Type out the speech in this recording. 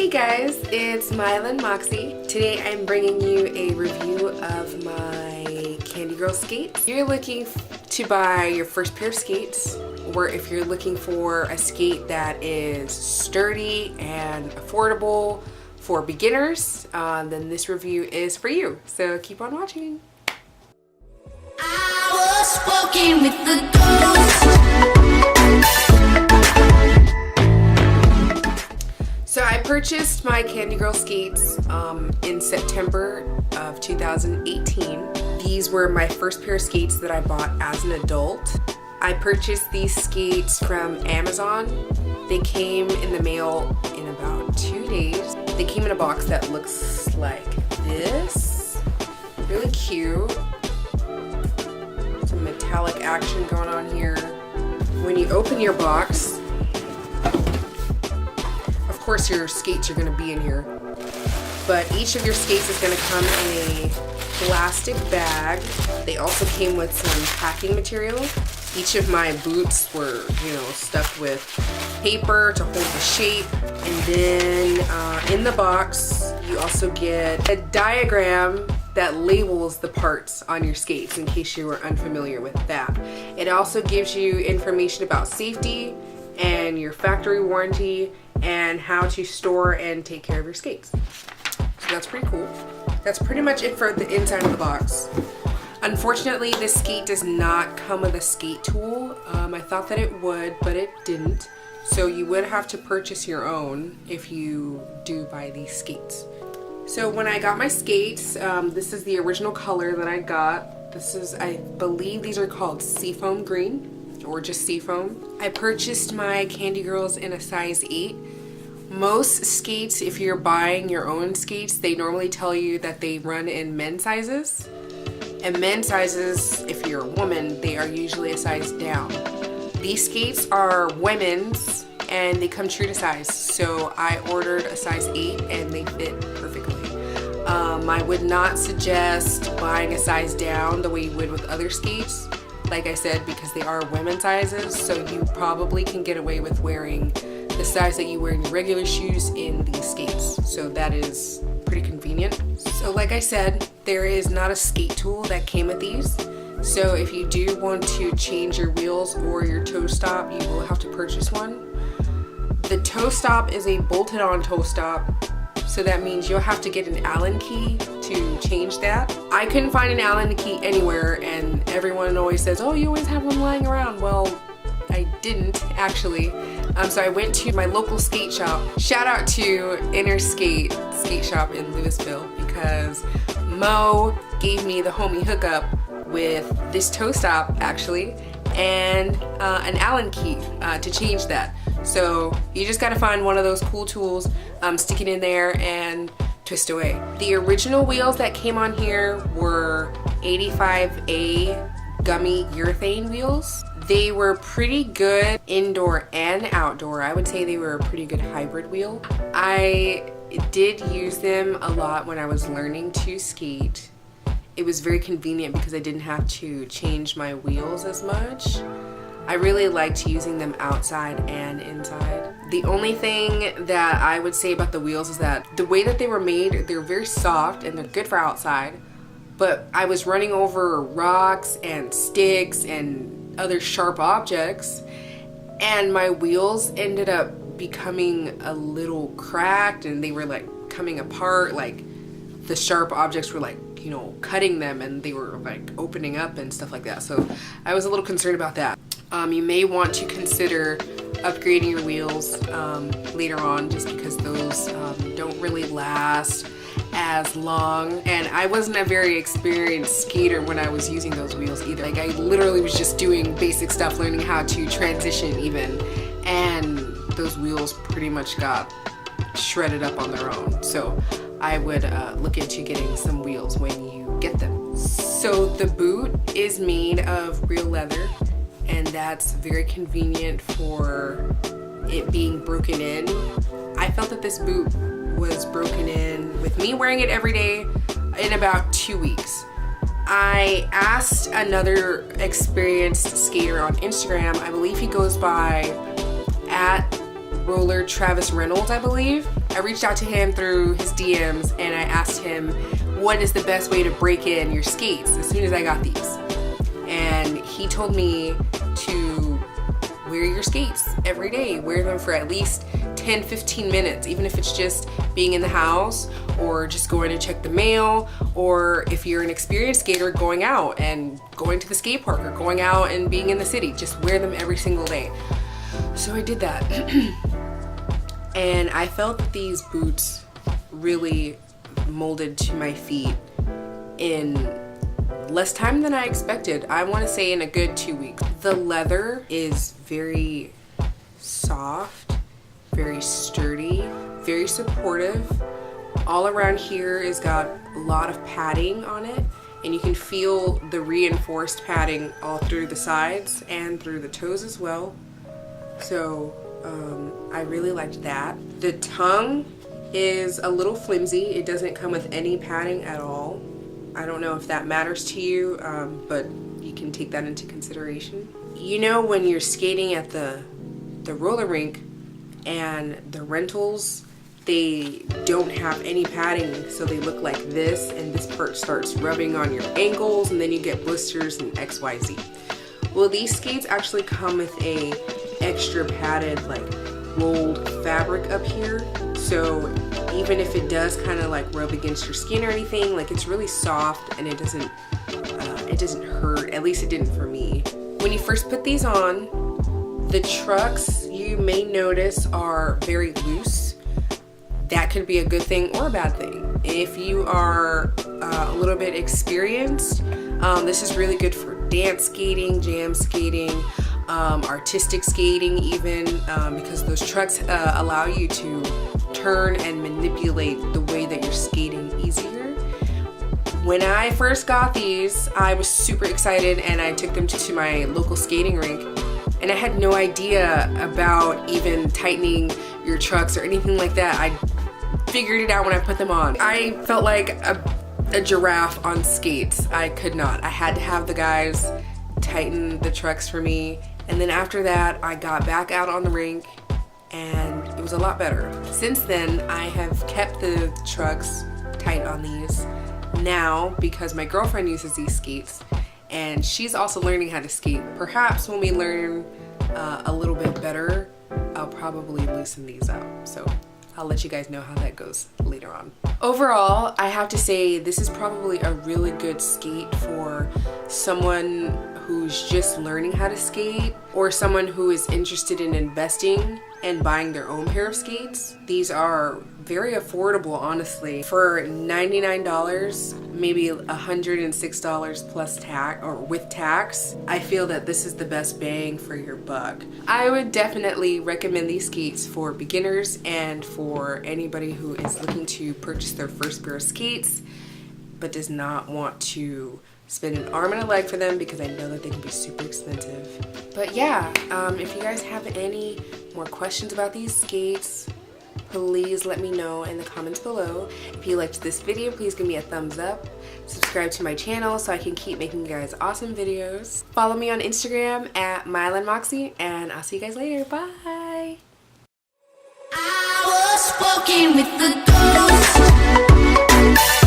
Hey guys, it's MYELIN MOXI. Today I'm bringing you a review of my Candi Girl skates. If you're looking to buy your first pair of skates, or if you're looking for a skate that is sturdy and affordable for beginners, then this review is for you. So keep on watching. I was walking with the ghost. So I purchased my Candi Girl skates in September of 2018. These were my first pair of skates that I bought as an adult. I purchased these skates from Amazon. They came in the mail in about 2 days. They came in a box that looks like this. Really cute. Some metallic action going on here. When you open your box, of course your skates are going to be in here, but each of your skates is going to come in a plastic bag. They also came with some packing material. Each of my boots were, stuffed with paper to hold the shape. And then in the box, you also get a diagram that labels the parts on your skates in case you were unfamiliar with that. It also gives you information about safety and your factory warranty and how to store and take care of your skates. So that's pretty cool. That's pretty much it for the inside of the box. Unfortunately, this skate does not come with a skate tool. I thought that it would, but it didn't. So you would have to purchase your own if you do buy these skates. So when I got my skates, this is the original color that I got. This is, I believe these are called Seafoam Green, or just Seafoam. I purchased my Candi Girls in a size 8. Most skates, if you're buying your own skates, they normally tell you that they run in men's sizes. And men's sizes, if you're a woman, they are usually a size down. These skates are women's and they come true to size. So I ordered a size 8 and they fit perfectly. I would not suggest buying a size down the way you would with other skates. Like I said, because they are women's sizes, so you probably can get away with wearing the size that you wear in your regular shoes in these skates. So that is pretty convenient. So like I said, there is not a skate tool that came with these. So if you do want to change your wheels or your toe stop, you will have to purchase one. The toe stop is a bolted on toe stop. So that means you'll have to get an Allen key to change that. I couldn't find an Allen key anywhere, and everyone always says, oh, you always have one lying around. Well, I didn't actually. So I went to my local skate shop. Shout out to Inner Skate Shop in Louisville, because Mo gave me the homie hookup with this toe stop actually, and an Allen key to change that. So you just gotta find one of those cool tools, stick it in there and twist away. The original wheels that came on here were 85A gummy urethane wheels. They were pretty good indoor and outdoor. I would say they were a pretty good hybrid wheel. I did use them a lot when I was learning to skate. It was very convenient because I didn't have to change my wheels as much. I really liked using them outside and inside. The only thing that I would say about the wheels is that the way that they were made, they're very soft and they're good for outside, but I was running over rocks and sticks and other sharp objects, and my wheels ended up becoming a little cracked and they were like coming apart, like the sharp objects were like, cutting them, and they were like opening up and stuff like that. So I was a little concerned about that. You may want to consider upgrading your wheels later on, just because those don't really last as long. And I wasn't a very experienced skater when I was using those wheels either. Like, I literally was just doing basic stuff, learning how to transition even, and those wheels pretty much got shredded up on their own. So I would look into getting some wheels when you get them. So the boot is made of real leather, and that's very convenient for it being broken in. I felt that this boot was broken in with me wearing it every day in about 2 weeks. I asked another experienced skater on Instagram, I believe he goes by @Roller Travis Reynolds, I believe. I reached out to him through his DMs and I asked him, what is the best way to break in your skates as soon as I got these? And he told me to wear your skates every day. Wear them for at least 10-15 minutes, even if it's just being in the house or just going to check the mail, or if you're an experienced skater, going out and going to the skate park or going out and being in the city. Just wear them every single day. So I did that. And I felt that these boots really molded to my feet in less time than I expected. I want to say in a good 2 weeks. The leather is very soft, very sturdy, very supportive. All around here is got a lot of padding on it, and you can feel the reinforced padding all through the sides and through the toes as well. So I really liked that. The tongue is a little flimsy. It doesn't come with any padding at all. I don't know if that matters to you, but you can take that into consideration. You know, when you're skating at the roller rink and the rentals, they don't have any padding, so they look like this, and this part starts rubbing on your ankles and then you get blisters and XYZ. Well, these skates actually come with a extra padded, like, rolled fabric up here, so even if it does kind of like rub against your skin or anything, like, it's really soft and it doesn't hurt. At least it didn't for me. When you first put these on, the trucks, you may notice, are very loose. That could be a good thing or a bad thing. If you are a little bit experienced, this is really good for dance skating, jam skating, artistic skating even, because those trucks allow you to turn and manipulate the way that you're skating easier. When I first got these, I was super excited and I took them to my local skating rink, and I had no idea about even tightening your trucks or anything like that. I figured it out when I put them on. I felt like a giraffe on skates. I could not. I had to have the guys tighten the trucks for me, and then after that I got back out on the rink and it was a lot better. Since then I have kept the trucks tight on these now because my girlfriend uses these skates and she's also learning how to skate. Perhaps when we learn a little bit better, I'll probably loosen these up. So I'll let you guys know how that goes later on. Overall, I have to say this is probably a really good skate for someone who's just learning how to skate or someone who is interested in investing and buying their own pair of skates. These are very affordable, honestly. For $99, maybe $106 plus tax or with tax, I feel that this is the best bang for your buck. I would definitely recommend these skates for beginners and for anybody who is looking to purchase their first pair of skates but does not want to spend an arm and a leg for them, because I know that they can be super expensive. But yeah, if you guys have any more questions about these skates, please let me know in the comments below. If you liked this video, please give me a thumbs up. Subscribe to my channel so I can keep making you guys awesome videos. Follow me on Instagram at MYELIN MOXI, and I'll see you guys later. Bye! I was walking with the ghost.